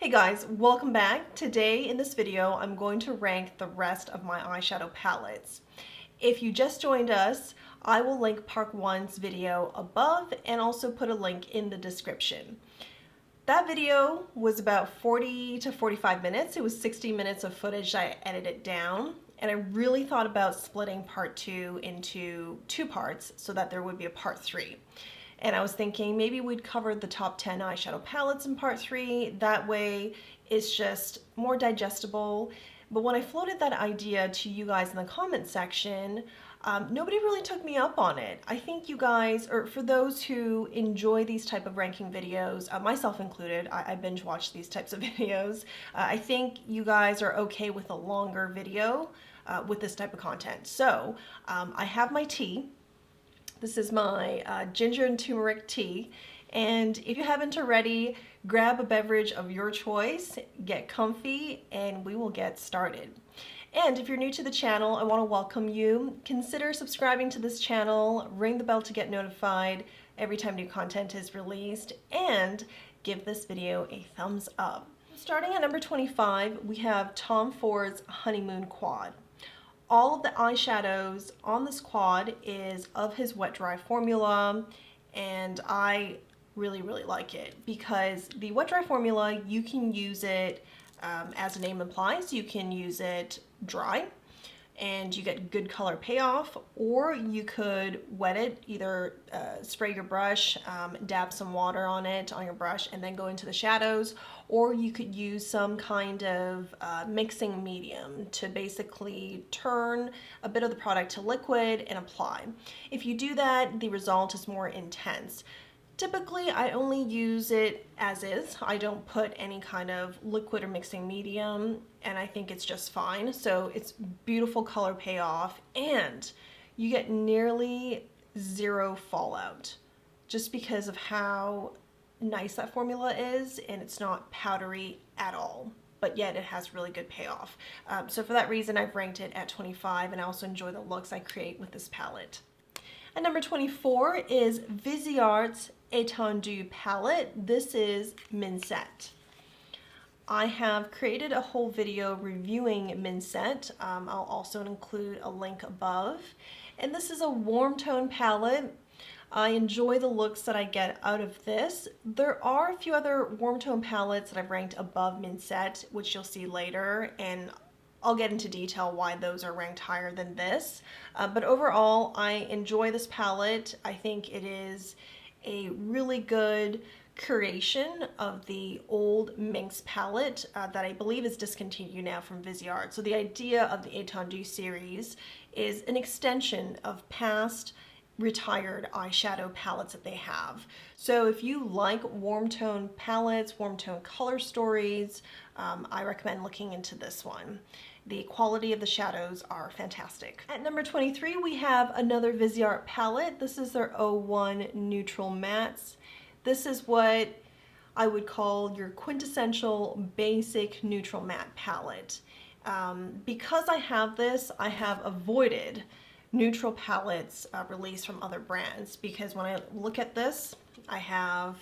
Hey guys, welcome back. Today in this video, I'm going to rank the rest of my eyeshadow palettes. If you just joined us, I will link part 1's video above and also put a link in the description. That video was about 40 to 45 minutes. It was 60 minutes of footage. I edited down, and I really thought about splitting part 2 into 2 parts so that there would be a part 3. And I was thinking maybe we'd cover the top 10 eyeshadow palettes in part 3. That way it's just more digestible. But when I floated that idea to you guys in the comment section, nobody really took me up on it. I think you guys, or for those who enjoy these type of ranking videos, myself included, I binge watch these types of videos. I think you guys are okay with a longer video with this type of content. So I have my tea. This is my ginger and turmeric tea, and if you haven't already, grab a beverage of your choice, get comfy, and we will get started. And if you're new to the channel, I want to welcome you. Consider subscribing to this channel, ring the bell to get notified every time new content is released, and give this video a thumbs up. Starting at number 25, we have Tom Ford's Honeymoon Quad. All of the eyeshadows on this quad is of his wet dry formula, and I really like it because the wet dry formula, you can use it as the name implies, you can use it dry and you get good color payoff, or you could wet it, either spray your brush, dab some water on it on your brush and then go into the shadows, or you could use some kind of mixing medium to basically turn a bit of the product to liquid and apply. If you do that, the result is more intense. Typically, I only use it as is. I don't put any kind of liquid or mixing medium, and I think it's just fine. So it's beautiful color payoff, and you get nearly zero fallout just because of how nice that formula is, and it's not powdery at all, but yet it has really good payoff. So for that reason, I've ranked it at 25, and I also enjoy the looks I create with this palette. At number 24 is Viseart's Étendue palette. This is Mincette. I have created a whole video reviewing Mincette. I'll also include a link above. And this is a warm tone palette. I enjoy the looks that I get out of this. There are a few other warm tone palettes that I've ranked above Mincette, which you'll see later, and I'll get into detail why those are ranked higher than this. But overall, I enjoy this palette. I think it is a really good curation of the old Minx palette that I believe is discontinued now from Viseart. So the idea of the Étendue series is an extension of past retired eyeshadow palettes that they have. So if you like warm tone palettes, warm tone color stories, I recommend looking into this one. The quality of the shadows are fantastic. At number 23, we have another Viseart palette. This is their 01 Neutral Mattes. This is what I would call your quintessential basic neutral matte palette. Because I have this, I have avoided neutral palettes released from other brands, because when I look at this, I have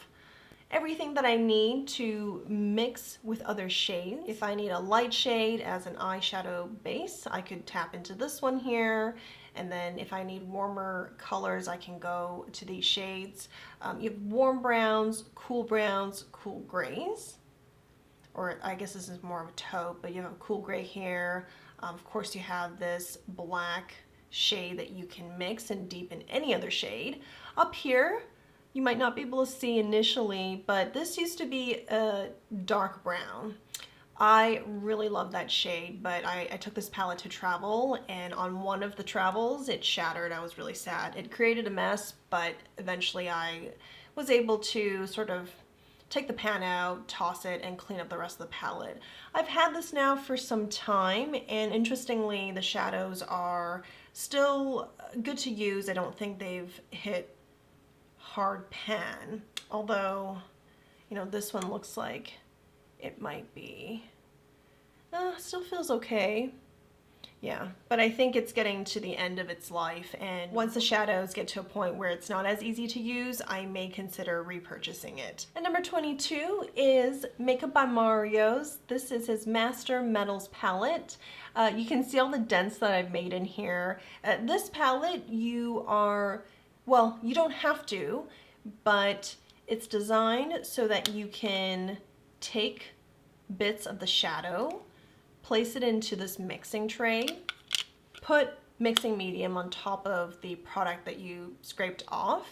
everything that I need to mix with other shades. If I need a light shade as an eyeshadow base, I could tap into this one here. And then if I need warmer colors, I can go to these shades. You have warm browns, cool grays, or I guess this is more of a taupe, but you have a cool gray here. Of course, you have this black shade that you can mix and deepen any other shade. Up here, you might not be able to see initially, but this used to be a dark brown. I really love that shade, but I took this palette to travel, and on one of the travels, it shattered. I was really sad. It created a mess, but eventually I was able to sort of take the pan out, toss it, and clean up the rest of the palette. I've had this now for some time, and interestingly, the shadows are still good to use. I don't think they've hit hard pan, although, you know, this one looks like it might be. Still feels okay. Yeah, but I think it's getting to the end of its life, and once the shadows get to a point where it's not as easy to use, I may consider repurchasing it. And number 22 is Makeup by Mario's. This is his Master Metals palette. You can see all the dents that I've made in here. This palette, you don't have to, but it's designed so that you can take bits of the shadow, place it into this mixing tray, put mixing medium on top of the product that you scraped off,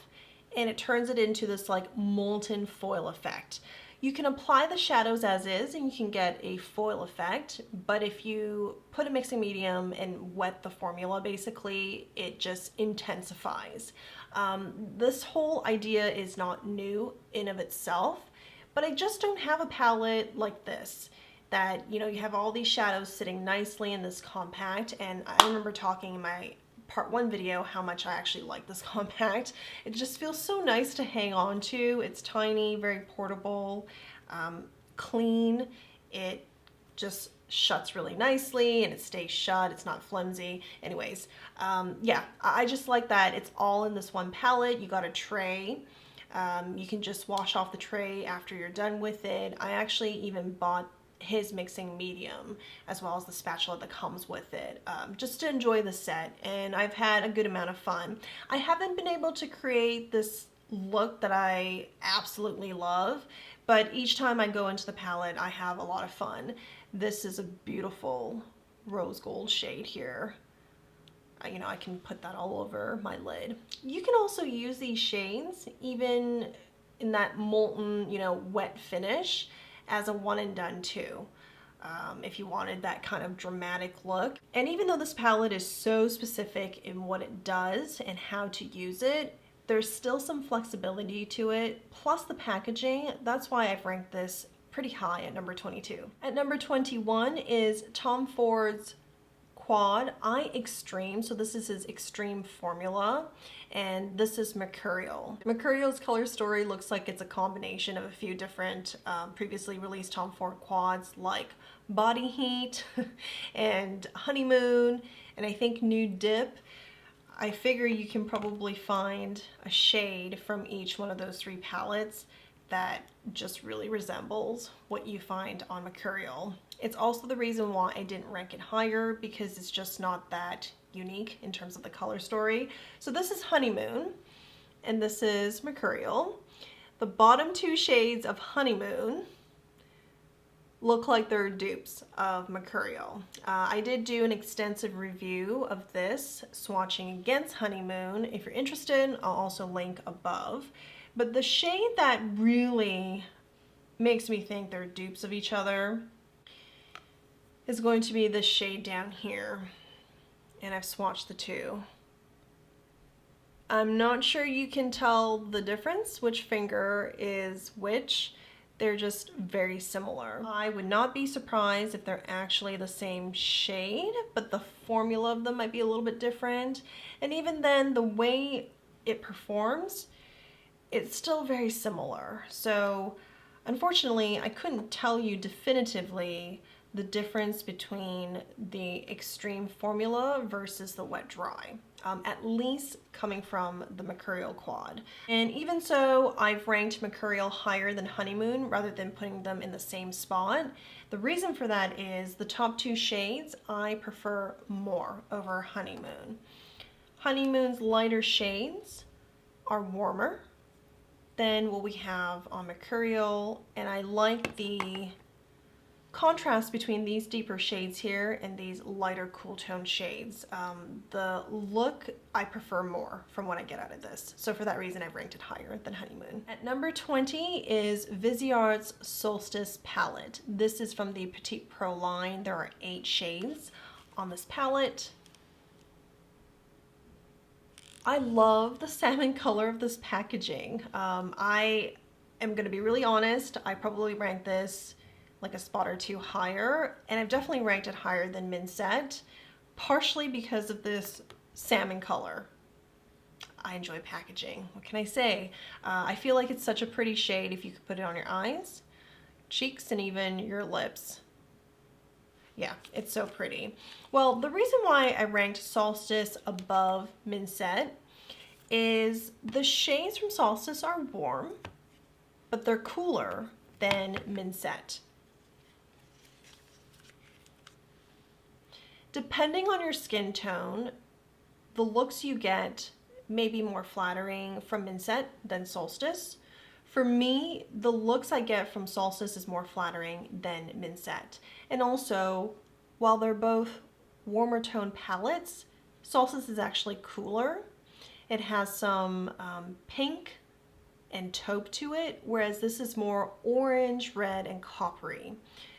and it turns it into this like molten foil effect. You can apply the shadows as is and you can get a foil effect, but if you put a mixing medium and wet the formula, basically, it just intensifies. This whole idea is not new in of itself, but I just don't have a palette like this, that, you know, you have all these shadows sitting nicely in this compact. And I remember talking in my part 1 video how much I actually like this compact. It just feels so nice to hang on to. It's tiny, very portable, clean. It just shuts really nicely and it stays shut. It's not flimsy. Anyways, yeah, I just like that it's all in this one palette. You got a tray. You can just wash off the tray after you're done with it. I actually even bought his mixing medium as well as the spatula that comes with it, just to enjoy the set, and I've had a good amount of fun. I haven't been able to create this look that I absolutely love, but each time I go into the palette I have a lot of fun. This is a beautiful rose gold shade here. You know, I can put that all over my lid. You can also use these shades even in that molten, you know, wet finish as a one and done too, if you wanted that kind of dramatic look. And even though this palette is so specific in what it does and how to use it, there's still some flexibility to it, plus the packaging. That's why I've ranked this pretty high at number 22. At number 21 is Tom Ford's Quad Eye Extreme. So this is his extreme formula, and this is Mercurial. Mercurial's color story looks like it's a combination of a few different previously released Tom Ford quads, like Body Heat and Honeymoon, and I think Nude Dip. I figure you can probably find a shade from each one of those 3 palettes that just really resembles what you find on Mercurial. It's also the reason why I didn't rank it higher, because it's just not that unique in terms of the color story. So this is Honeymoon and this is Mercurial. The bottom 2 shades of Honeymoon look like they're dupes of Mercurial. I did do an extensive review of this, swatching against Honeymoon. If you're interested, I'll also link above. But the shade that really makes me think they're dupes of each other is going to be this shade down here. And I've swatched the 2. I'm not sure you can tell the difference, which finger is which. They're just very similar. I would not be surprised if they're actually the same shade, but the formula of them might be a little bit different. And even then, the way it performs, it's still very similar. So unfortunately, I couldn't tell you definitively the difference between the extreme formula versus the wet dry, at least coming from the Mercurial quad. And even so, I've ranked Mercurial higher than Honeymoon rather than putting them in the same spot. The reason for that is the top 2 shades I prefer more over Honeymoon. Honeymoon's lighter shades are warmer than what we have on Mercurial, and I like the contrast between these deeper shades here and these lighter cool tone shades. The look I prefer more from what I get out of this. So for that reason, I've ranked it higher than Honeymoon. At number 20 is Viseart's Solstice palette. This is from the Petite Pro line. There are 8 shades on this palette. I love the salmon color of this packaging. I am going to be really honest. I probably ranked this like a spot or 2 higher, and I've definitely ranked it higher than Minset, partially because of this salmon color. I enjoy packaging. What can I say? I feel like it's such a pretty shade if you could put it on your eyes, cheeks, and even your lips. Yeah, it's so pretty. Well, the reason why I ranked Solstice above Minset is the shades from Solstice are warm, but they're cooler than Minset. Depending on your skin tone, the looks you get may be more flattering from Minset than Solstice. For me, the looks I get from Solstice is more flattering than Minset. And also, while they're both warmer tone palettes, Solstice is actually cooler. It has some pink and taupe to it, whereas this is more orange, red, and coppery.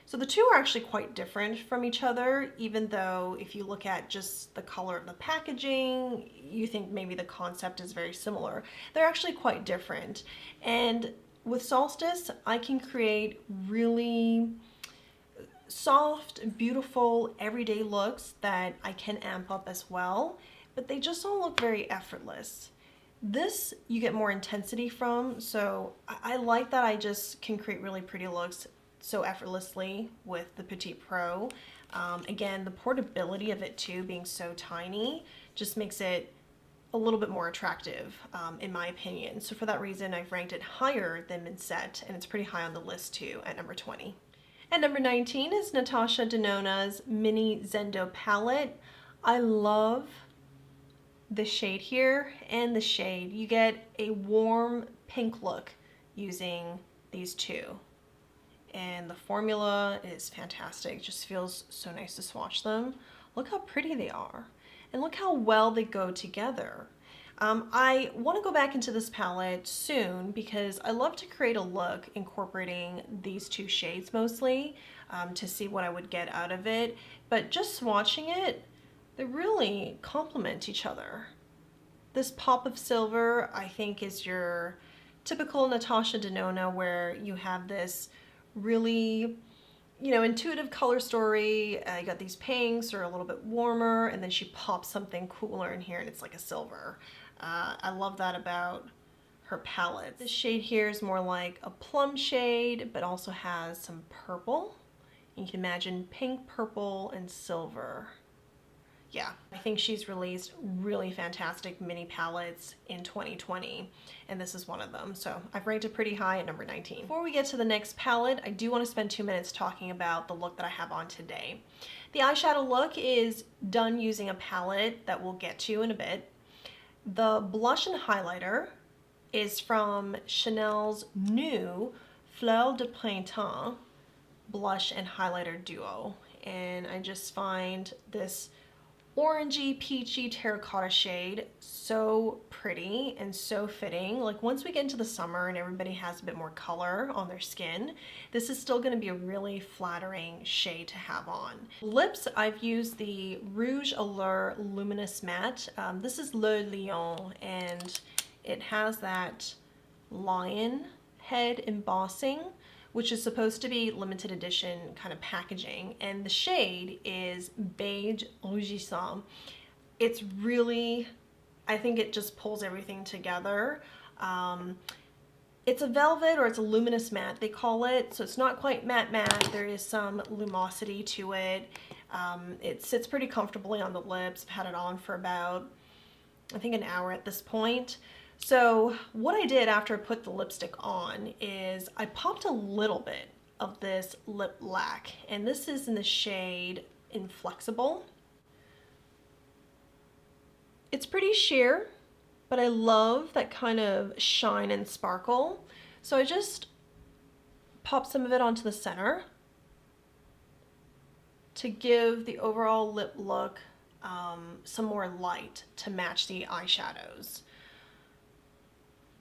So the two are actually quite different from each other, even though if you look at just the color of the packaging, you think maybe the concept is very similar. They're actually quite different. And with Solstice, I can create really soft, beautiful, everyday looks that I can amp up as well, but they just don't look very effortless. This you get more intensity from, so I like that I just can create really pretty looks so effortlessly with the Petite Pro. Again, the portability of it too, being so tiny, just makes it a little bit more attractive in my opinion. So for that reason, I've ranked it higher than Minset, and it's pretty high on the list too at number 20. At number 19 is Natasha Denona's Mini Zendo palette. I love the shade here and the shade. You get a warm pink look using these two. And the formula is fantastic. It just feels so nice to swatch them. Look how pretty they are. And look how well they go together. I want to go back into this palette soon because I love to create a look incorporating these two shades mostly to see what I would get out of it. But just swatching it, they really complement each other. This pop of silver, I think, is your typical Natasha Denona, where you have this really, you know, intuitive color story. You got these pinks are a little bit warmer, and then she pops something cooler in here, and it's like a silver. I love that about her palette. This shade here is more like a plum shade, but also has some purple. You can imagine pink, purple, and silver. Yeah, I think she's released really fantastic mini palettes in 2020, and this is one of them. So I've ranked it pretty high at number 19. Before we get to the next palette, I do want to spend 2 minutes talking about the look that I have on today. The eyeshadow look is done using a palette that we'll get to in a bit. The blush and highlighter is from Chanel's new Fleurs de Printemps blush and highlighter duo, and I just find this orangey, peachy terracotta shade so pretty and so fitting. Like once we get into the summer and everybody has a bit more color on their skin, this is still going to be a really flattering shade to have on. Lips, I've used the Rouge Allure Luminous Matte. This is Le Lion, and it has that lion head embossing, which is supposed to be limited edition kind of packaging. And the shade is Beige Rugissant. It's really, I think it just pulls everything together. It's a velvet, or it's a luminous matte, they call it. So it's not quite matte matte. There is some lumosity to it. It sits pretty comfortably on the lips. I've had it on for about, I think, an hour at this point. So what I did after I put the lipstick on is I popped a little bit of this lip lac, and this is in the shade Inflexible. It's pretty sheer, but I love that kind of shine and sparkle. So I just popped some of it onto the center to give the overall lip look some more light to match the eyeshadows.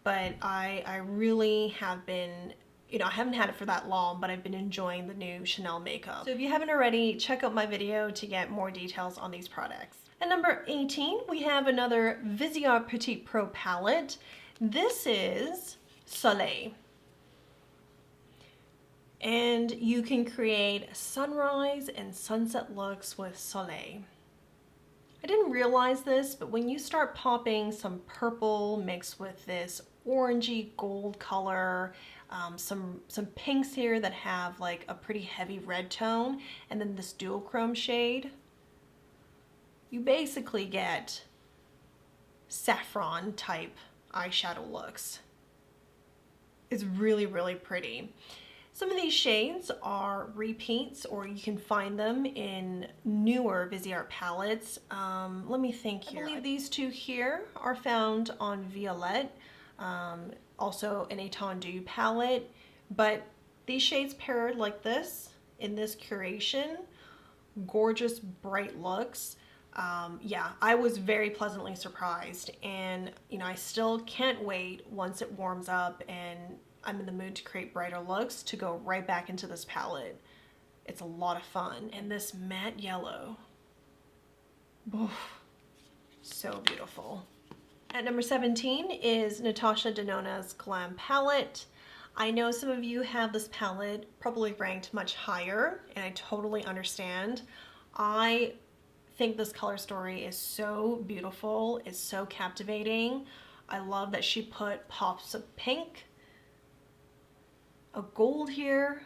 But I really have been, you know, I haven't had it for that long, but I've been enjoying the new Chanel makeup. So if you haven't already, check out my video to get more details on these products. At number 18, we have another Viseart Petite Pro palette. This is Soleil. And you can create sunrise and sunset looks with Soleil. I didn't realize this, but when you start popping some purple mixed with this orangey gold color, some pinks here that have like a pretty heavy red tone, and then this duochrome shade. You basically get saffron type eyeshadow looks. It's really, really pretty. Some of these shades are repeats, or you can find them in newer Viseart palettes. Let me think here. I believe these two here are found on Violette, also an Étendue palette, but these shades paired like this in this curation, gorgeous bright looks. Yeah, I was very pleasantly surprised, and you know, I still can't wait once it warms up and I'm in the mood to create brighter looks to go right back into this palette. It's a lot of fun. And this matte yellow, oof, so beautiful. At number 17 is Natasha Denona's Glam palette. I know some of you have this palette probably ranked much higher, and I totally understand. I think this color story is so beautiful, it's so captivating. I love that she put pops of pink, a gold here.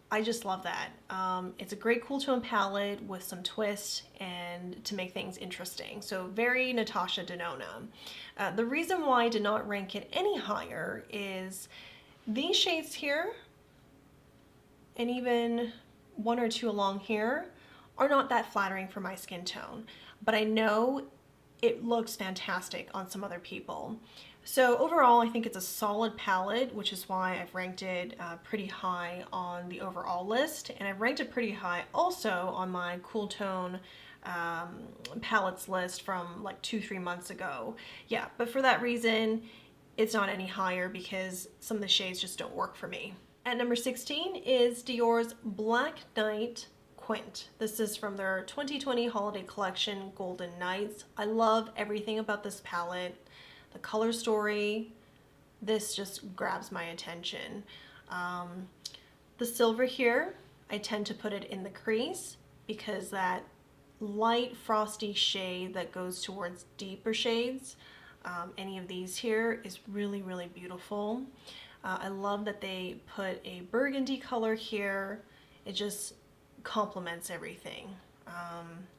I just love that. It's a great cool tone palette with some twists and to make things interesting. So very Natasha Denona. The reason why I did not rank it any higher is these shades here, and even one or two along here, are not that flattering for my skin tone, but I know it looks fantastic on some other people. So overall, I think it's a solid palette, which is why I've ranked it pretty high on the overall list. And I've ranked it pretty high also on my cool tone palettes list from like 2-3 months ago. Yeah, but for that reason, it's not any higher because some of the shades just don't work for me. At number 16 is Dior's Black Knight Quint. This is from their 2020 holiday collection, Golden Nights. I love everything about this palette. The color story, this just grabs my attention. The silver here, I tend to put it in the crease because that light frosty shade that goes towards deeper shades, any of these here, is really, really beautiful. I love that they put a burgundy color here. It just complements everything.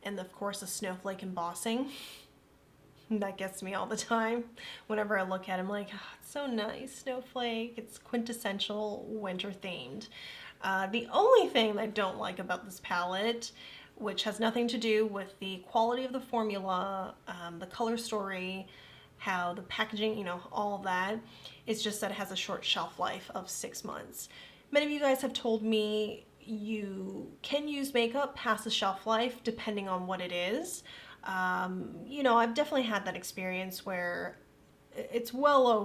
And of course the snowflake embossing. That gets me all the time. Whenever I look at it, I'm like, oh, it's so nice, snowflake. It's quintessential winter themed. The only thing that I don't like about this palette, which has nothing to do with the quality of the formula, the color story, how the packaging, you know, all of that, it's just that it has a short shelf life of 6 months. Many of you guys have told me you can use makeup past the shelf life depending on what it is. You know, I've definitely had that experience where it's well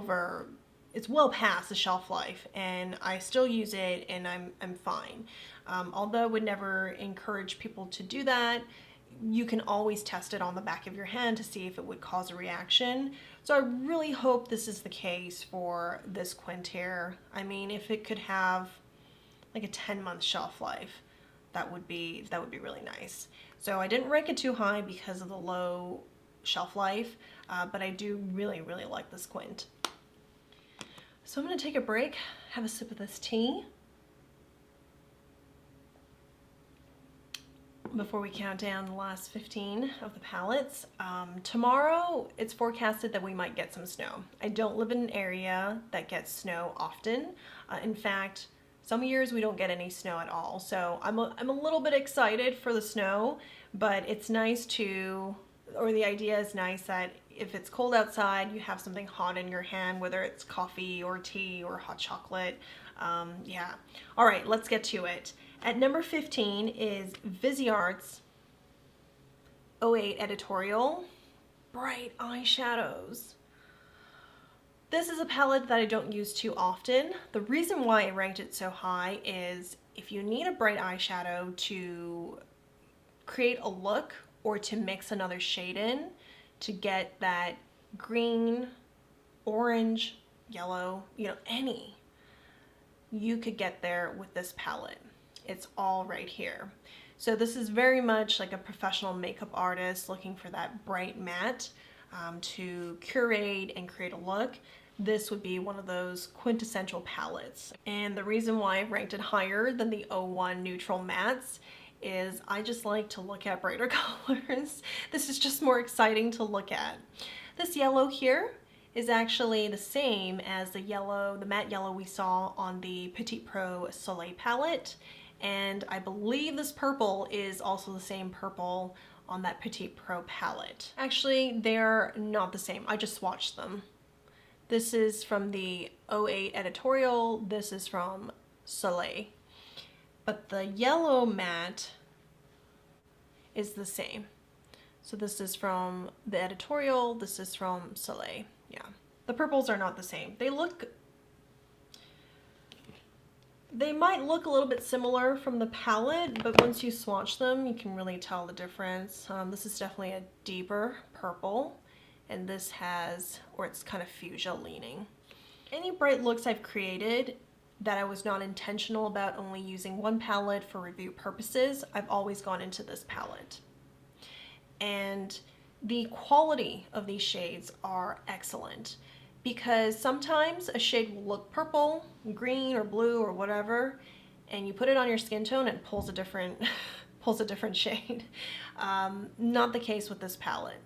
past the shelf life and I still use it and I'm fine. Although I would never encourage people to do that, you can always test it on the back of your hand to see if it would cause a reaction. So I really hope this is the case for this Quint here. I mean, if it could have like a 10-month shelf life, that would be really nice. So I didn't rank it too high because of the low shelf life, but I do really, really like this Quint. So I'm gonna take a break, have a sip of this tea before we count down the last 15 of the palettes. Tomorrow, it's forecasted that we might get some snow. I don't live in an area that gets snow often. In fact, some years we don't get any snow at all. So I'm a little bit excited for the snow, but it's nice to, or the idea is nice that if it's cold outside, you have something hot in your hand, whether it's coffee or tea or hot chocolate. Yeah. All right, let's get to it. At number 15 is Viseart's 08 Editorial Bright Eyeshadows. This is a palette that I don't use too often. The reason why I ranked it so high is if you need a bright eyeshadow to create a look or to mix another shade in to get that green, orange, yellow, you know, any, you could get there with this palette. It's all right here. So this is very much like a professional makeup artist looking for that bright matte to curate and create a look. this would be one of those quintessential palettes. And the reason why I've ranked it higher than the 01 Neutral Mattes is I just like to look at brighter colors. This is just more exciting to look at. This yellow here is actually the same as the yellow, the matte yellow we saw on the Petite Pro Soleil palette. And I believe this purple is also the same purple on that Petite Pro palette. Actually, they're not the same. I just swatched them. This is from the 08 editorial. This is from Soleil. But the yellow matte is the same. So this is from the editorial. This is from Soleil. Yeah. The purples are not the same. They might look a little bit similar from the palette, but once you swatch them, you can really tell the difference. This is definitely a deeper purple, and this has, or it's kind of fuchsia leaning. Any bright looks I've created that I was not intentional about only using one palette for review purposes, I've always gone into this palette. And the quality of these shades are excellent, because sometimes a shade will look purple, green, or blue, or whatever, and you put it on your skin tone and it pulls a different shade. Not the case with this palette.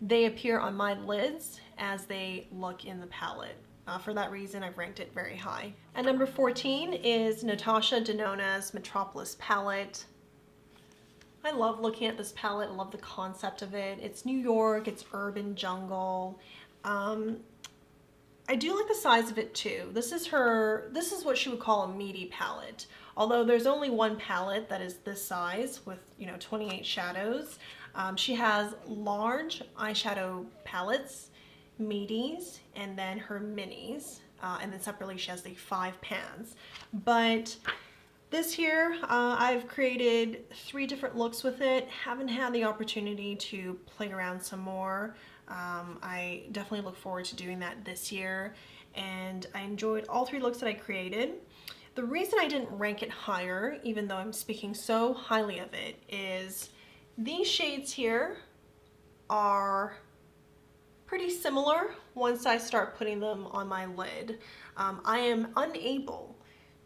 They appear on my lids as they look in the palette. For that reason, I've ranked it very high. And number 14 is Natasha Denona's Metropolis palette. I love looking at this palette. I love the concept of it. It's New York, it's urban jungle. I do like the size of it too. This is what she would call a meaty palette. Although there's only one palette that is this size with, 28 shadows. She has large eyeshadow palettes, meaties, and then her minis. And then separately she has the 5 pans. But this here, I've created 3 different looks with it. Haven't had the opportunity to play around some more. I definitely look forward to doing that this year, and I enjoyed all 3 looks that I created. The reason I didn't rank it higher, even though I'm speaking so highly of it, is these shades here are pretty similar once I start putting them on my lid. I am unable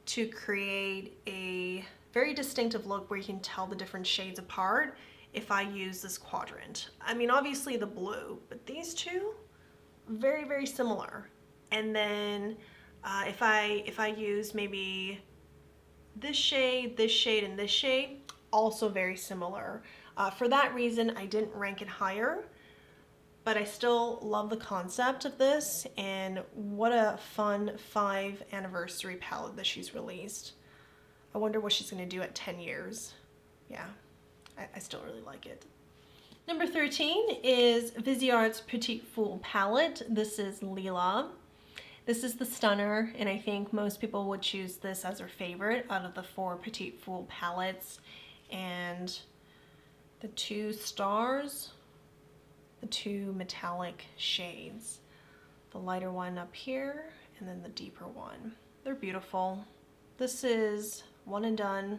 to create a very distinctive look where you can tell the different shades apart if I use this quadrant. I mean, obviously the blue, but these two, very, very similar. And then if I use maybe this shade, and this shade, also very similar. For that reason, I didn't rank it higher, but I still love the concept of this, and what a fun 5th anniversary palette that she's released. I wonder what she's gonna do at 10 years. Yeah. I still really like it. Number 13 is Viseart's Petite Fool palette. This is Lila. This is the Stunner, and I think most people would choose this as their favorite out of the 4 Petite Fool palettes. And the 2 stars, the 2 metallic shades. The lighter one up here, and then the deeper one. They're beautiful. This is one and done.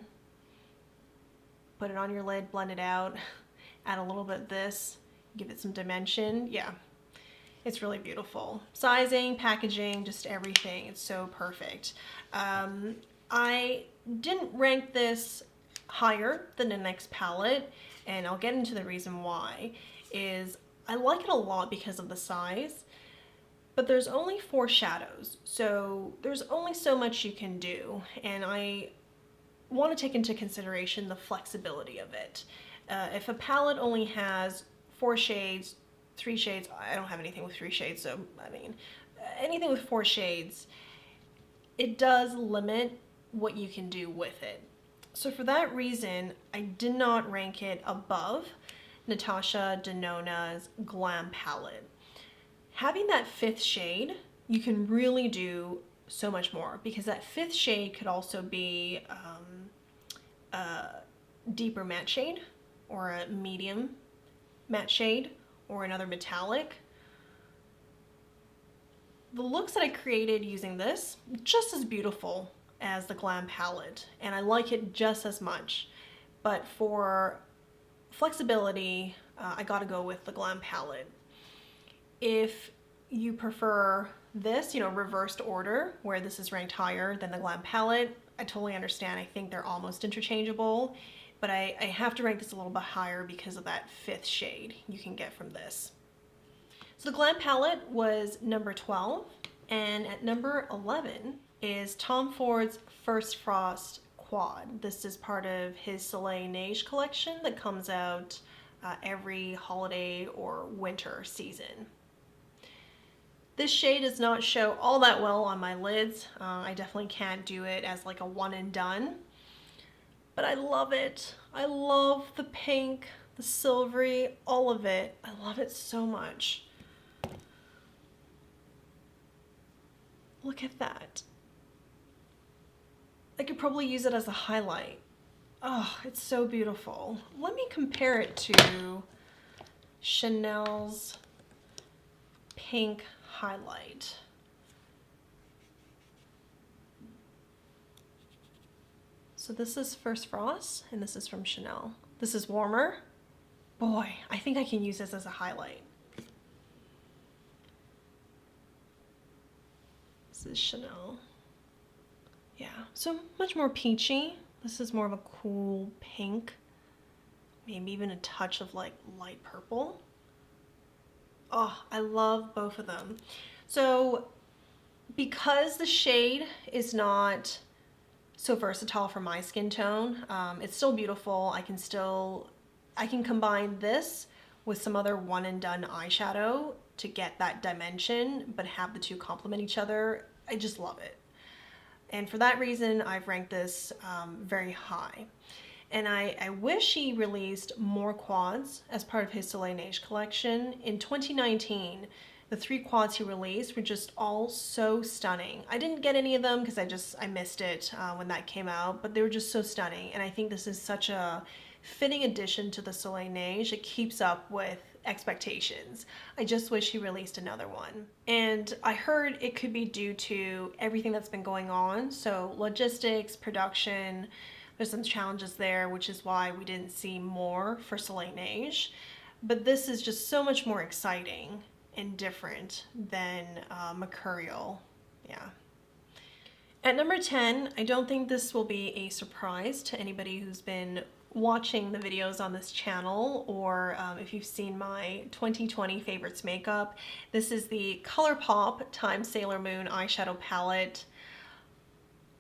Put it on your lid, blend it out, add a little bit of this, give it some dimension. Yeah, it's really beautiful. Sizing, packaging, just everything. It's so perfect. I didn't rank this higher than the next palette, and I'll get into the reason why. Is I like it a lot because of the size, but there's only 4 shadows, so there's only so much you can do, and I want to take into consideration the flexibility of it. If a palette only has 4 shades, 3 shades, I don't have anything with 3 shades, so I mean, anything with 4 shades, it does limit what you can do with it. So for that reason, I did not rank it above Natasha Denona's Glam palette. Having that 5th shade, you can really do so much more, because that 5th shade could also be a deeper matte shade, or a medium matte shade, or another metallic. The looks that I created using this, just as beautiful as the Glam palette, and I like it just as much. But for flexibility, I gotta go with the Glam palette. If you prefer this, you know, reversed order, where this is ranked higher than the Glam palette, I totally understand. I think they're almost interchangeable, but I have to rank this a little bit higher because of that 5th shade you can get from this. So the Glam palette was number 12, and at number 11 is Tom Ford's First Frost Quad. This is part of his Soleil Neige collection that comes out every holiday or winter season. This shade does not show all that well on my lids. I definitely can't do it as like a one and done, but I love it. I love the pink, the silvery, all of it. I love it so much. Look at that. I could probably use it as a highlight. Oh, it's so beautiful. Let me compare it to Chanel's pink highlight. So this is First Frost, and this is from Chanel. This is warmer. Boy, I think I can use this as a highlight. This is Chanel. Yeah, so much more peachy. This is more of a cool pink, maybe even a touch of like light purple. Oh, I love both of them. So because the shade is not so versatile for my skin tone, it's still beautiful. I can combine this with some other one and done eyeshadow to get that dimension, but have the two complement each other. I just love it. And for that reason, I've ranked this very high. And I wish he released more quads as part of his Soleil Neige collection. In 2019, the 3 quads he released were just all so stunning. I didn't get any of them because I missed it when that came out, but they were just so stunning. And I think this is such a fitting addition to the Soleil Neige. It keeps up with expectations. I just wish he released another one. And I heard it could be due to everything that's been going on. So logistics, production, there's some challenges there, which is why we didn't see more for Soleil Neige. But this is just so much more exciting and different than Mercurial. Yeah. At number 10, I don't think this will be a surprise to anybody who's been watching the videos on this channel, or if you've seen my 2020 favorites makeup. This is the ColourPop x Sailor Moon eyeshadow palette.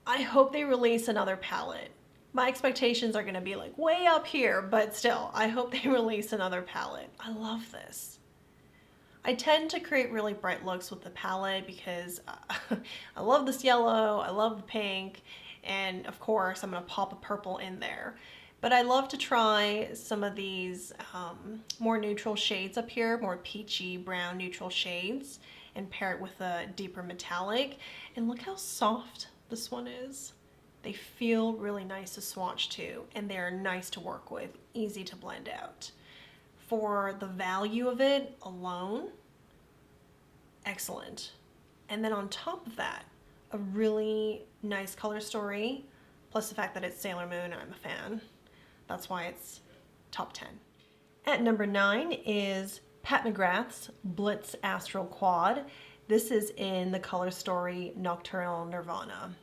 I hope they release another palette. My expectations are going to be like way up here, but still, I hope they release another palette. I love this. I tend to create really bright looks with the palette because I love this yellow, I love the pink, and of course I'm going to pop a purple in there. But I love to try some of these more neutral shades up here, more peachy brown neutral shades, and pair it with a deeper metallic. And look how soft this one is. They feel really nice to swatch to, and they're nice to work with, easy to blend out. For the value of it alone, excellent. And then on top of that, a really nice color story, plus the fact that it's Sailor Moon, and I'm a fan. That's why it's top 10. At number 9 is Pat McGrath's Blitz Astral Quad. This is in the color story Nocturnal Nirvana.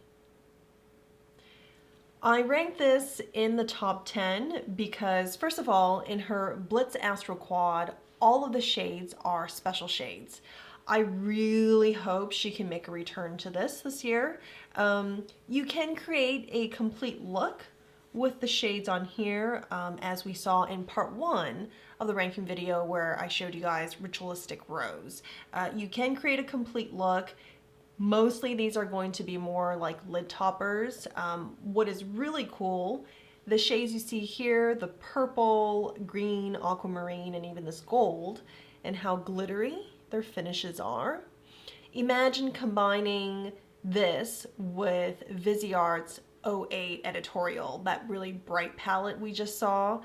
I ranked this in the top 10 because, first of all, in her Blitz Astral Quad, all of the shades are special shades. I really hope she can make a return to this year. You can create a complete look with the shades on here, as we saw in part 1 of the ranking video where I showed you guys Ritualistic Rose. You can create a complete look. Mostly these are going to be more like lid toppers. What is really cool, the shades you see here, the purple, green, aquamarine, and even this gold, and how glittery their finishes are. Imagine combining this with Viseart's 08 editorial, that really bright palette we just saw,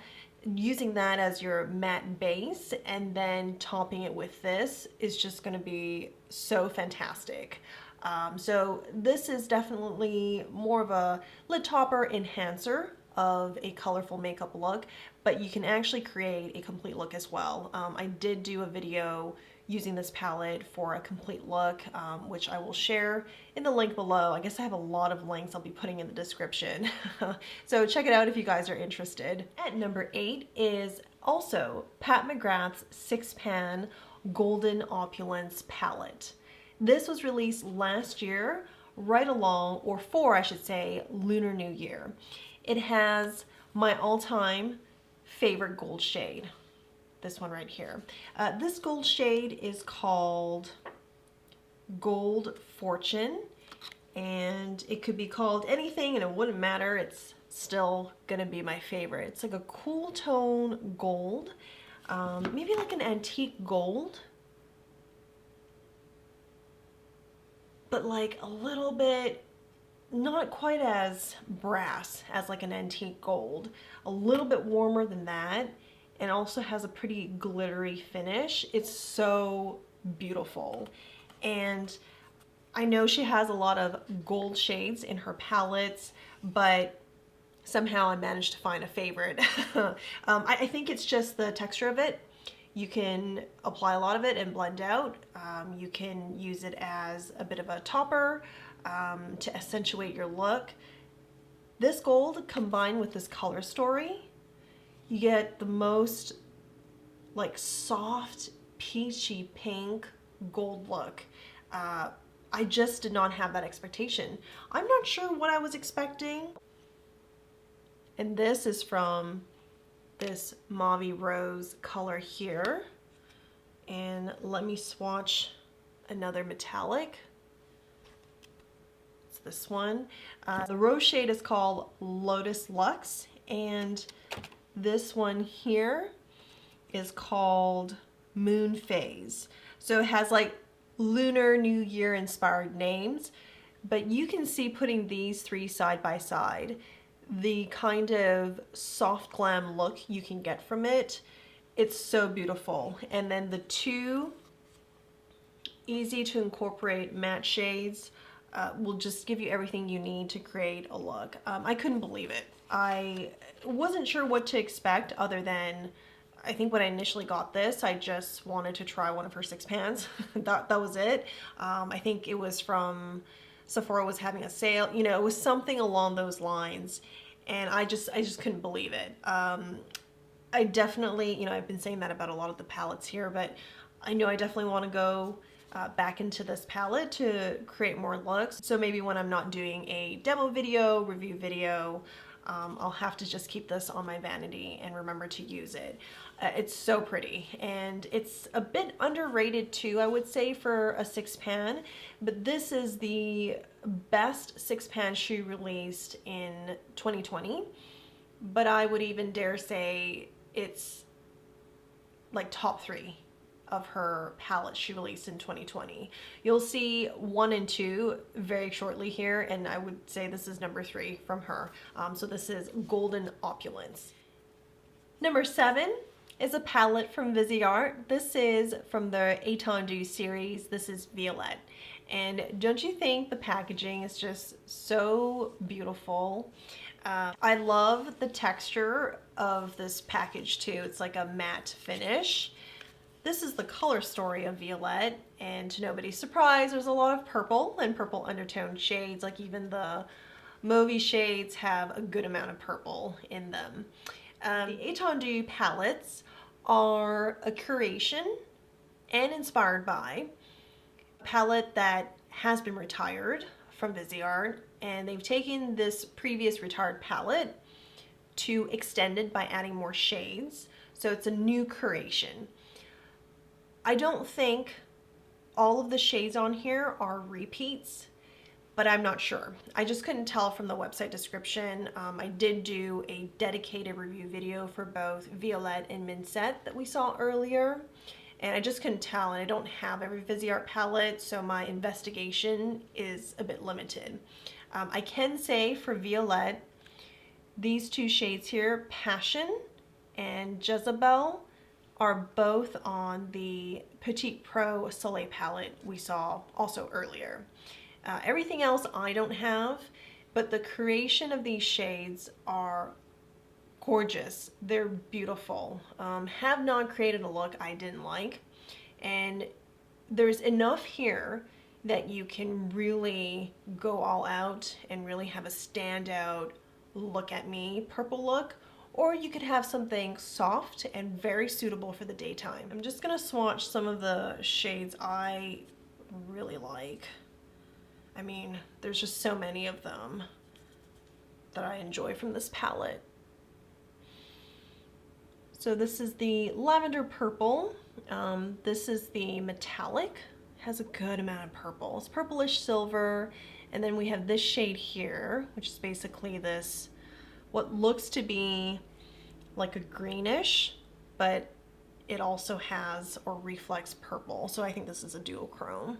using that as your matte base and then topping it with this is just going to be so fantastic. So this is definitely more of a lid topper enhancer of a colorful makeup look, but you can actually create a complete look as well. I did do a video using this palette for a complete look, which I will share in the link below. I guess I have a lot of links I'll be putting in the description. So check it out if you guys are interested. At number 8 is also Pat McGrath's 6-pan Golden Opulence palette. This was released last year, right along, or for I should say, Lunar New Year. It has my all-time favorite gold shade. This one right here. This gold shade is called Gold Fortune, and it could be called anything and it wouldn't matter. It's still gonna be my favorite. It's like a cool tone gold, maybe like an antique gold, but like a little bit, not quite as brass as like an antique gold, a little bit warmer than that, and also has a pretty glittery finish. It's so beautiful. And I know she has a lot of gold shades in her palettes, but somehow I managed to find a favorite. I think it's just the texture of it. You can apply a lot of it and blend out. You can use it as a bit of a topper to accentuate your look. This gold combined with this color story, you get the most like soft peachy pink gold look. I just did not have that expectation. I'm not sure what I was expecting. And this is from this mauve rose color here. And let me swatch another metallic. It's this one. The rose shade is called Lotus Luxe, and this one here is called Moon Phase. So it has like Lunar New Year inspired names, but you can see, putting these three side by side, the kind of soft glam look you can get from it. It's so beautiful. And then the two easy to incorporate matte shades will just give you everything you need to create a look. I couldn't believe it. I wasn't sure what to expect, other than, I think when I initially got this, I just wanted to try one of her 6 pans. that was it. I think it was from Sephora was having a sale, you know, it was something along those lines, and I just couldn't believe it. I definitely, you know, I've been saying that about a lot of the palettes here, but I know I definitely want to go back into this palette to create more looks. So maybe when I'm not doing a demo video, review video, I'll have to just keep this on my vanity and remember to use it. It's so pretty, and it's a bit underrated too, I would say, for a 6-pan, but this is the best 6-pan she released in 2020, but I would even dare say it's like top 3 of her palettes she released in 2020. You'll see 1 and 2 very shortly here, and I would say this is number 3 from her. So this is Golden Opulence. Number 7 is a palette from Viseart. This is from the Étendue series. This is Violette. And don't you think the packaging is just so beautiful? I love the texture of this package too. It's like a matte finish. This is the color story of Violette, and to nobody's surprise, there's a lot of purple and purple undertone shades. Like even the mauve shades have a good amount of purple in them. The Étendue palettes are a curation and inspired by a palette that has been retired from Viseart, and they've taken this previous retired palette to extend it by adding more shades. So it's a new curation. I don't think all of the shades on here are repeats, but I'm not sure. I just couldn't tell from the website description. I did do a dedicated review video for both Violette and Mincette that we saw earlier, and I just couldn't tell, and I don't have every Viseart palette, so my investigation is a bit limited. I can say for Violette, these 2 shades here, Passion and Jezebel, are both on the Petite Pro Soleil palette we saw also earlier. Everything else I don't have, but the creation of these shades are gorgeous. They're beautiful. Have not created a look I didn't like. And there's enough here that you can really go all out and really have a standout look at me purple look, or you could have something soft and very suitable for the daytime. I'm just gonna swatch some of the shades I really like. I mean, there's just so many of them that I enjoy from this palette. So this is the lavender purple. This is the metallic. Has a good amount of purple. It's purplish silver. And then we have this shade here, which is basically this, what looks to be like a greenish, but it also has or reflects purple. So I think this is a duochrome.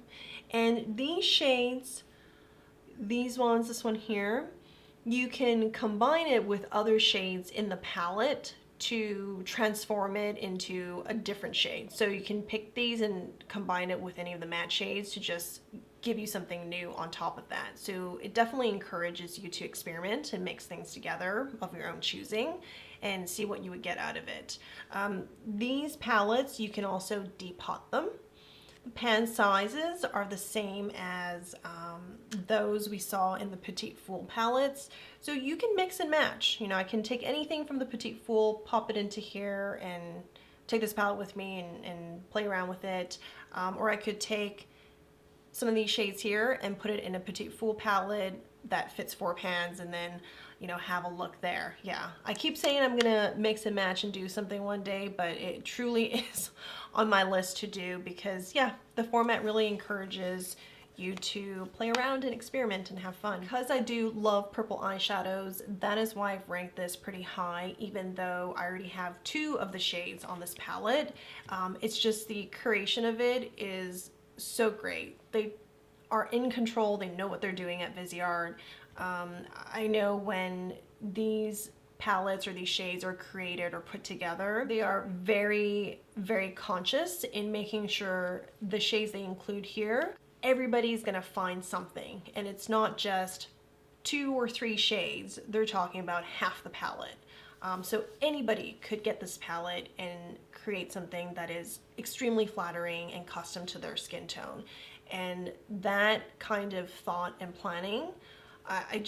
And these shades, these ones, this one here, you can combine it with other shades in the palette to transform it into a different shade. So you can pick these and combine it with any of the matte shades to just give you something new on top of that. So it definitely encourages you to experiment and mix things together of your own choosing and see what you would get out of it. These palettes, you can also depot them. The pan sizes are the same as those we saw in the Petite Fool palettes. So you can mix and match. You know, I can take anything from the Petite Fool, pop it into here, and take this palette with me and play around with it. Or I could take some of these shades here and put it in a Petite Fool palette that fits 4 pans, and then, you know, have a look there. Yeah, I keep saying I'm gonna mix and match and do something one day, but it truly is on my list to do because, yeah, the format really encourages you to play around and experiment and have fun. Because I do love purple eyeshadows, that is why I've ranked this pretty high, even though I already have 2 of the shades on this palette. It's just the creation of it is so great. They are in control, they know what they're doing at Viseart. I know when these palettes or these shades are created or put together, they are very, very conscious in making sure the shades they include here, everybody's gonna find something. And it's not just 2 or 3 shades, they're talking about half the palette. So anybody could get this palette and create something that is extremely flattering and custom to their skin tone. And that kind of thought and planning, I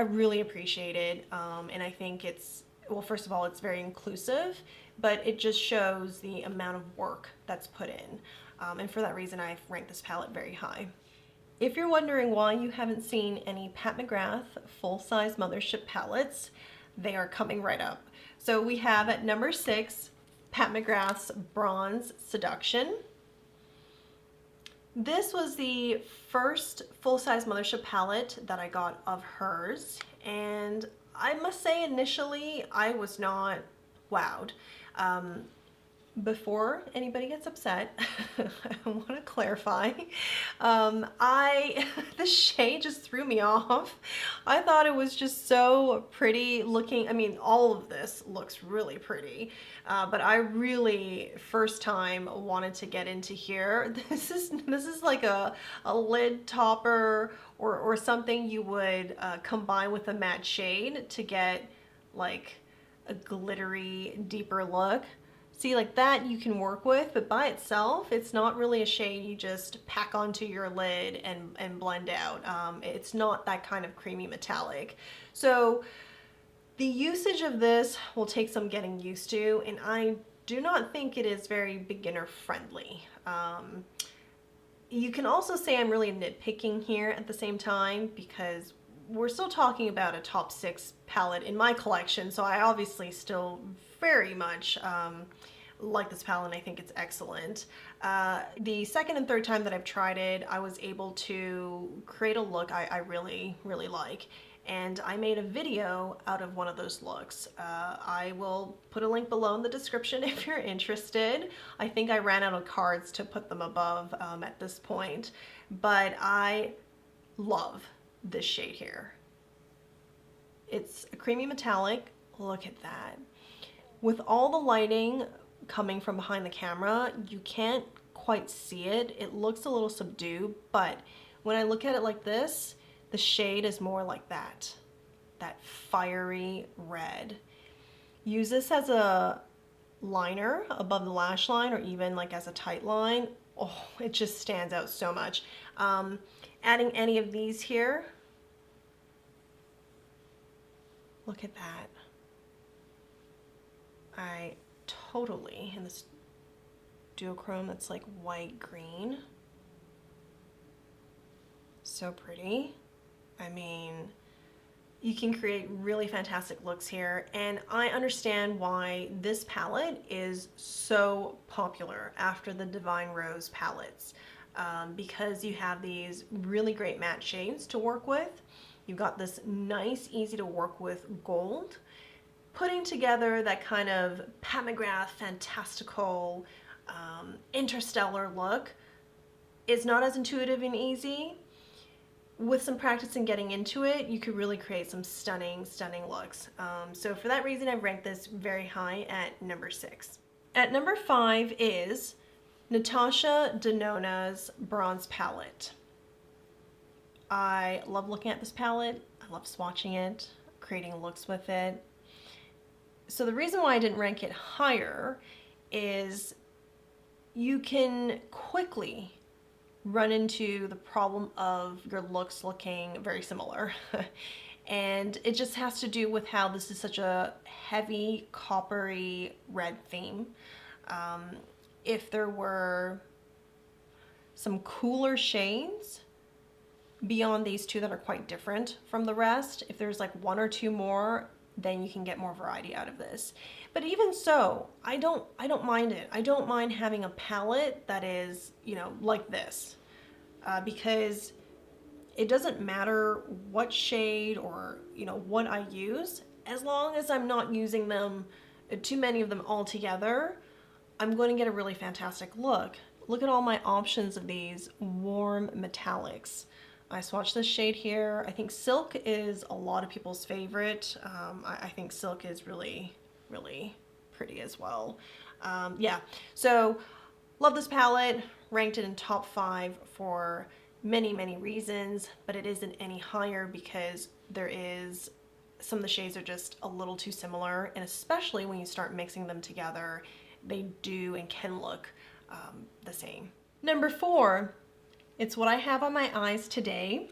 really appreciate it. And I think it's, well, first of all, it's very inclusive, but it just shows the amount of work that's put in. And for that reason, I've ranked this palette very high. If you're wondering why you haven't seen any Pat McGrath full-size mothership palettes, they are coming right up. So we have at number 6, Pat McGrath's Bronze Seduction. This was the first full-size mothership palette that I got of hers, and I must say initially I was not wowed. Before anybody gets upset, I want to clarify, the shade just threw me off. I thought it was just so pretty looking. I mean, all of this looks really pretty, but I really first time wanted to get into here. This is like a lid topper or something you would combine with a matte shade to get like a glittery, deeper look. See, like that you can work with, but by itself, it's not really a shade you just pack onto your lid and blend out. It's not that kind of creamy metallic. So the usage of this will take some getting used to, and I do not think it is very beginner friendly. You can also say I'm really nitpicking here at the same time because we're still talking about a top 6 palette in my collection, so I obviously still very much like this palette, and I think it's excellent. The second and third time that I've tried it, I was able to create a look I really, really like. And I made a video out of one of those looks. I will put a link below in the description if you're interested. I think I ran out of cards to put them above at this point, but I love this shade here. It's a creamy metallic. Look at that. With all the lighting coming from behind the camera, you can't quite see it. It looks a little subdued, but when I look at it like this, the shade is more like that fiery red. Use this as a liner above the lash line or even like as a tight line, oh, it just stands out so much. Adding any of these here, look at that. I totally, in this duochrome that's like white green, so pretty. I mean, you can create really fantastic looks here, and I understand why this palette is so popular after the Divine Rose palettes, because you have these really great matte shades to work with. You've got this nice, easy to work with gold, putting together that kind of Pat McGrath fantastical interstellar look is not as intuitive and easy. With some practice and getting into it, you could really create some stunning, stunning looks. So for that reason, I've ranked this very high at number 6. At number 5 is Natasha Denona's Bronze Palette. I love looking at this palette. I love swatching it, creating looks with it. So the reason why I didn't rank it higher is you can quickly run into the problem of your looks looking very similar. And it just has to do with how this is such a heavy coppery red theme. If there were some cooler shades beyond these two that are quite different from the rest, if there's like one or two more, then you can get more variety out of this. But even so, I don't mind it. I don't mind having a palette that is, you know, like this, because it doesn't matter what shade or, you know, what I use, as long as I'm not using them, too many of them all together, I'm going to get a really fantastic look. Look at all my options of these warm metallics. I swatched this shade here. I think Silk is a lot of people's favorite. I think Silk is really, really pretty as well. Yeah, so love this palette. Ranked it in top 5 for many, many reasons, but it isn't any higher because some of the shades are just a little too similar, and especially when you start mixing them together, they do and can look the same. Number 4, it's what I have on my eyes today.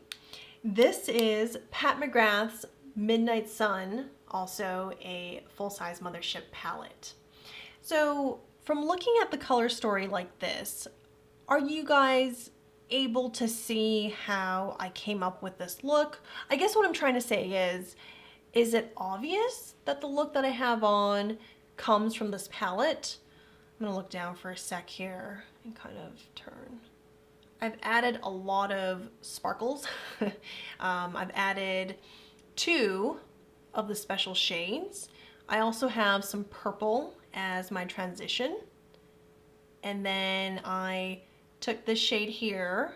This is Pat McGrath's Midnight Sun, also a full-size mothership palette. So from looking at the color story like this, are you guys able to see how I came up with this look? I guess what I'm trying to say is it obvious that the look that I have on comes from this palette? I'm gonna look down for a sec here and kind of turn. I've added a lot of sparkles. I've added 2 of the special shades. I also have some purple as my transition. And then I took this shade here,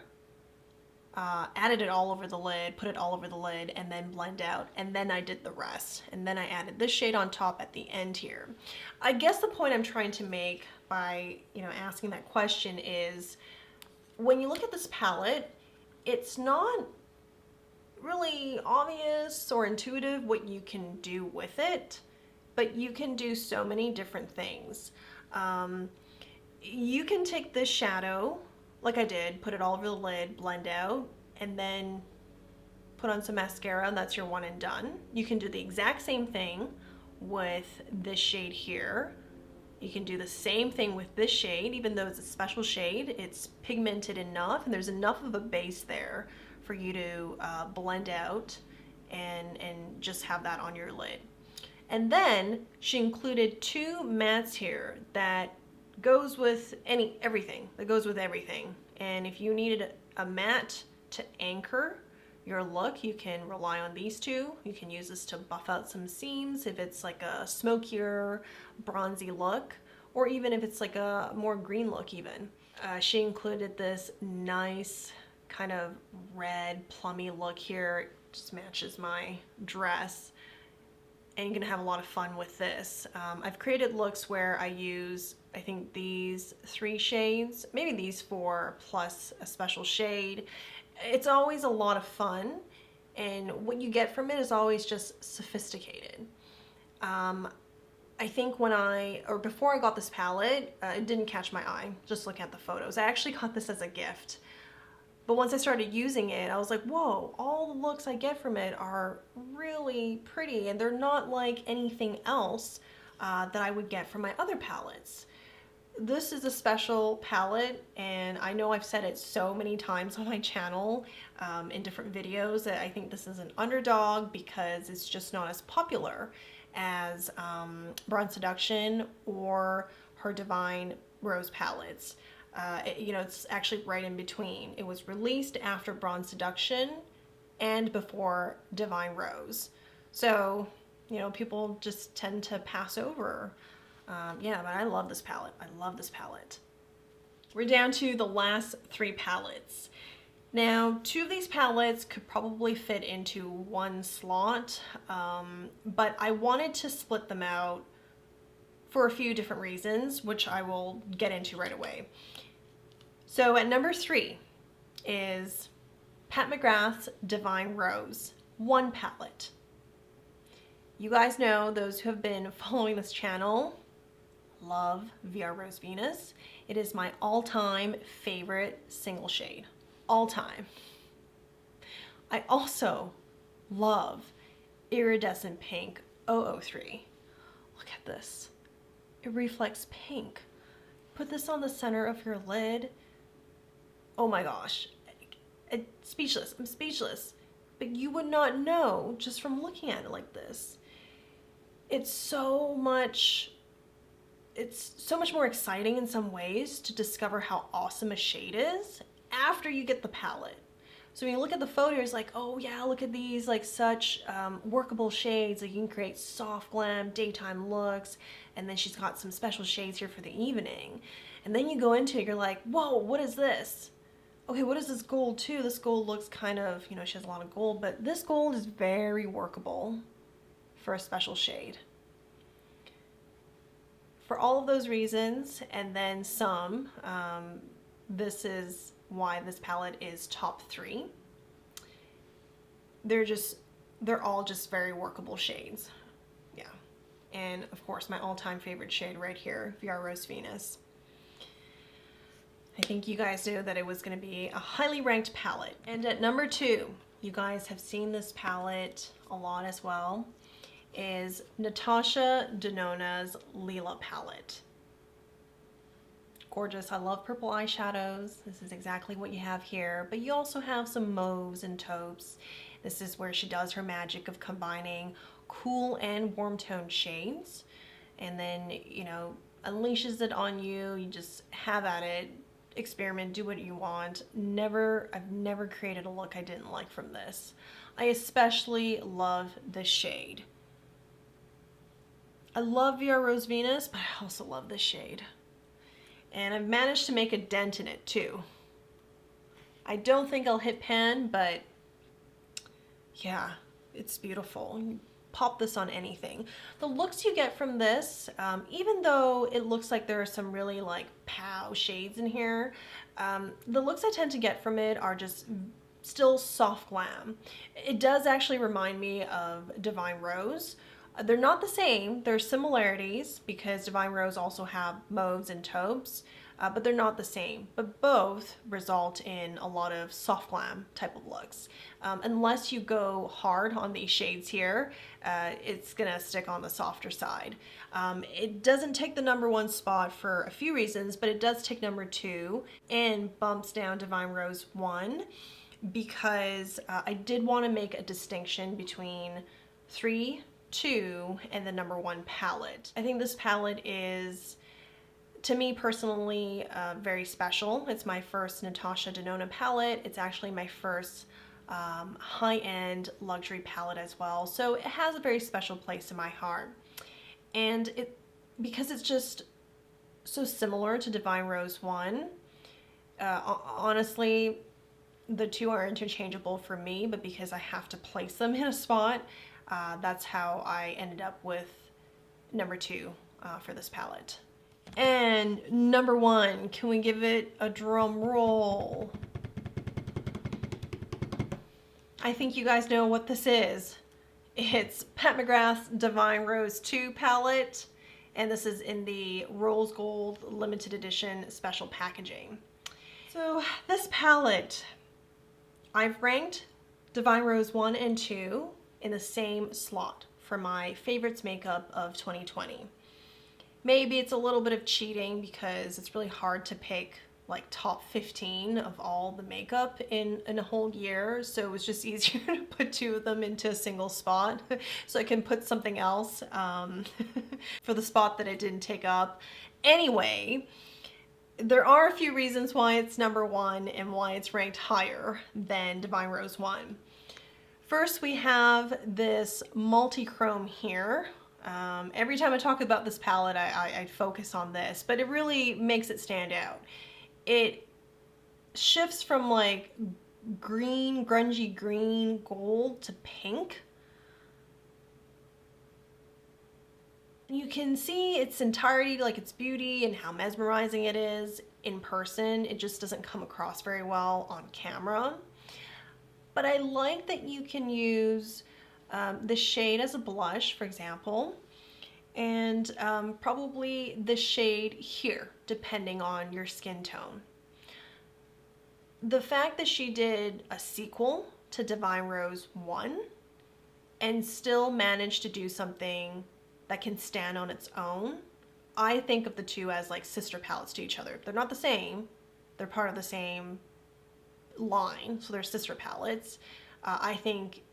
added it all over the lid, put it all over the lid, and then blend out. And then I did the rest. And then I added this shade on top at the end here. I guess the point I'm trying to make by, you know, asking that question is, when you look at this palette, it's not really obvious or intuitive what you can do with it, but you can do so many different things. You can take this shadow, like I did, put it all over the lid, blend out, and then put on some mascara, and that's your one and done. You can do the exact same thing with this shade here. You can do the same thing with this shade, even though it's a special shade, it's pigmented enough, and there's enough of a base there for you to blend out and just have that on your lid. And then she included 2 mattes here that goes with everything. And if you needed a matte to anchor your look, you can rely on these 2. You can use this to buff out some seams if it's like a smokier, bronzy look, or even if it's like a more green look even. She included this nice kind of red plummy look here. It just matches my dress. And you're gonna have a lot of fun with this. I've created looks where I use, I think, these 3 shades, maybe these 4 plus a special shade. It's always a lot of fun, and what you get from it is always just sophisticated. I I think before I got this palette, it didn't catch my eye, just looking at the photos. I actually got this as a gift. But once I started using it, I was like, whoa, all the looks I get from it are really pretty, and they're not like anything else that I would get from my other palettes. This is a special palette, and I know I've said it so many times on my channel in different videos that I think this is an underdog because it's just not as popular as Brown Seduction or her Divine Rose palettes. You know, it's actually right in between. It was released after Bronze Seduction and before Divine Rose. So, you know, people just tend to pass over. Yeah, but I love this palette. I love this palette. We're down to the last 3 palettes. Now, 2 of these palettes could probably fit into one slot, but I wanted to split them out for a few different reasons, which I will get into right away. So at number 3 is Pat McGrath's Divine Rose, 1 palette. You guys know, those who have been following this channel, love VR Rose Venus. It is my all-time favorite single shade, all time. I also love Iridescent Pink 003. Look at this. It reflects pink. Put this on the center of your lid. Oh my gosh. Speechless. I'm speechless. But you would not know just from looking at it like this. It's so much more exciting in some ways to discover how awesome a shade is after you get the palette. So when you look at the photos, like, oh yeah, look at these, like such workable shades. Like you can create soft glam, daytime looks, and then she's got some special shades here for the evening. And then you go into it, you're like, whoa, what is this? Okay, what is this gold too? This gold looks kind of, you know, she has a lot of gold, but this gold is very workable for a special shade. For all of those reasons, and then some, this is why this palette is top 3. They're all just very workable shades. Yeah. And of course, my all-time favorite shade right here, VR Rose Venus. I think you guys knew that it was going to be a highly ranked palette. And at number 2, you guys have seen this palette a lot as well, is Natasha Denona's Lila palette. Gorgeous. I love purple eyeshadows. This is exactly what you have here, but you also have some mauves and taupes. This is where she does her magic of combining cool and warm toned shades, and then, you know, unleashes it on you. You just have at it, experiment, do what you want. I've never created a look I didn't like from this. I especially love this shade. I love VR Rose Venus, but I also love this shade. And I've managed to make a dent in it too. I don't think I'll hit pan, but yeah, it's beautiful. You pop this on anything. The looks you get from this, even though it looks like there are some really like pow shades in here, the looks I tend to get from it are just still soft glam. It does actually remind me of Divine Rose. They're not the same. There's similarities because Divine Rose also have mauves and taupes, but they're not the same. But both result in a lot of soft glam type of looks. Unless you go hard on these shades here, it's gonna stick on the softer side. It doesn't take the number 1 spot for a few reasons, but it does take number 2 and bumps down Divine Rose 1 because I did want to make a distinction between 3, 2, and the number 1 palette. I think this palette is, to me personally, very special. It's my first Natasha Denona palette. It's actually my first high-end luxury palette as well. So it has a very special place in my heart. And because it's just so similar to Divine Rose 1, honestly, the 2 are interchangeable for me, but because I have to place them in a spot, that's how I ended up with number 2 for this palette. And number 1, can we give it a drum roll? I think you guys know what this is. It's Pat McGrath's Divine Rose 2 palette. and this is in the Rose Gold limited edition special packaging. So this palette, I've ranked Divine Rose 1 and 2 in the same slot for my favorites makeup of 2020. Maybe it's a little bit of cheating because it's really hard to pick like top 15 of all the makeup in a whole year, so it was just easier to put 2 of them into a single spot so I can put something else for the spot that I didn't take up. Anyway, there are a few reasons why it's number 1 and why it's ranked higher than Divine Rose 1. First, we have this multi-chrome here. Every time I talk about this palette, I focus on this, but it really makes it stand out. It shifts from like green, grungy green, gold to pink. You can see its entirety, like its beauty and how mesmerizing it is in person. It just doesn't come across very well on camera. But I like that you can use the shade as a blush, for example, and probably the shade here, depending on your skin tone. The fact that she did a sequel to Divine Rose 1 and still managed to do something that can stand on its own, I think of the two as like sister palettes to each other. They're not the same, they're part of the same line, so they're sister palettes. I think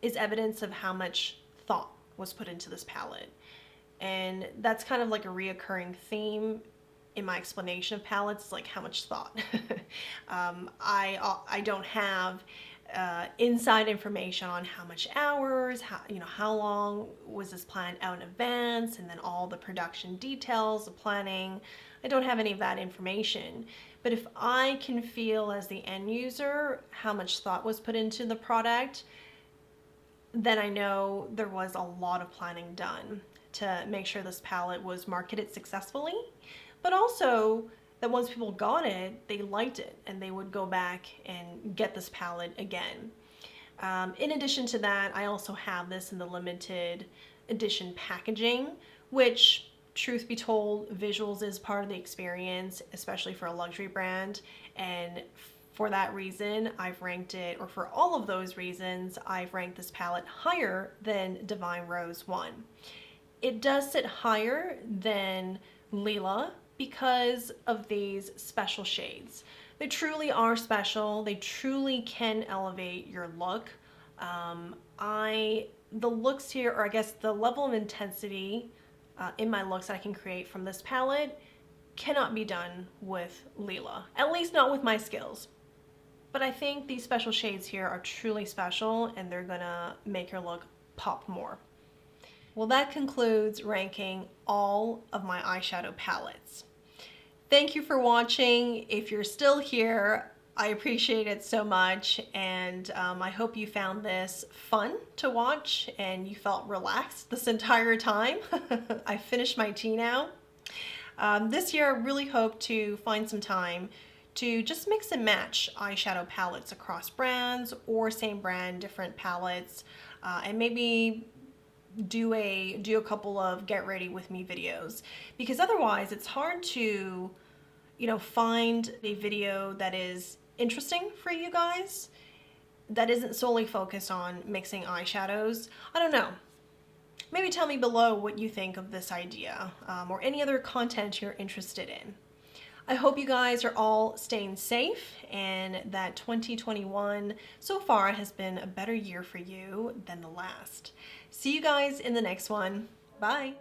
is evidence of how much thought was put into this palette, and that's kind of like a reoccurring theme in my explanation of palettes, like how much thought. I don't have inside information on how much hours, how long was this planned out in advance, and then all the production details, the planning. I don't have any of that information. But if I can feel as the end user how much thought was put into the product, then I know there was a lot of planning done to make sure this palette was marketed successfully, but also that once people got it, they liked it and they would go back and get this palette again. In addition to that, I also have this in the limited edition packaging, which, truth be told, visuals is part of the experience, especially for a luxury brand, and for that reason, I've ranked it, or for all of those reasons, I've ranked this palette higher than Divine Rose 1. It does sit higher than Lila because of these special shades. They truly are special. They truly can elevate your look. The looks here, or I guess the level of intensity in my looks that I can create from this palette cannot be done with Lila, at least not with my skills. But I think these special shades here are truly special and they're gonna make your look pop more. Well, that concludes ranking all of my eyeshadow palettes. Thank you for watching. If you're still here, I appreciate it so much, and I hope you found this fun to watch and you felt relaxed this entire time. I finished my tea now. This year I really hope to find some time to just mix and match eyeshadow palettes across brands or same brand, different palettes, and maybe do a couple of get ready with me videos, because otherwise it's hard to find a video that is interesting for you guys that isn't solely focused on mixing eyeshadows. I don't know. Maybe tell me below what you think of this idea, or any other content you're interested in. I hope you guys are all staying safe and that 2021 so far has been a better year for you than the last. See you guys in the next one. Bye.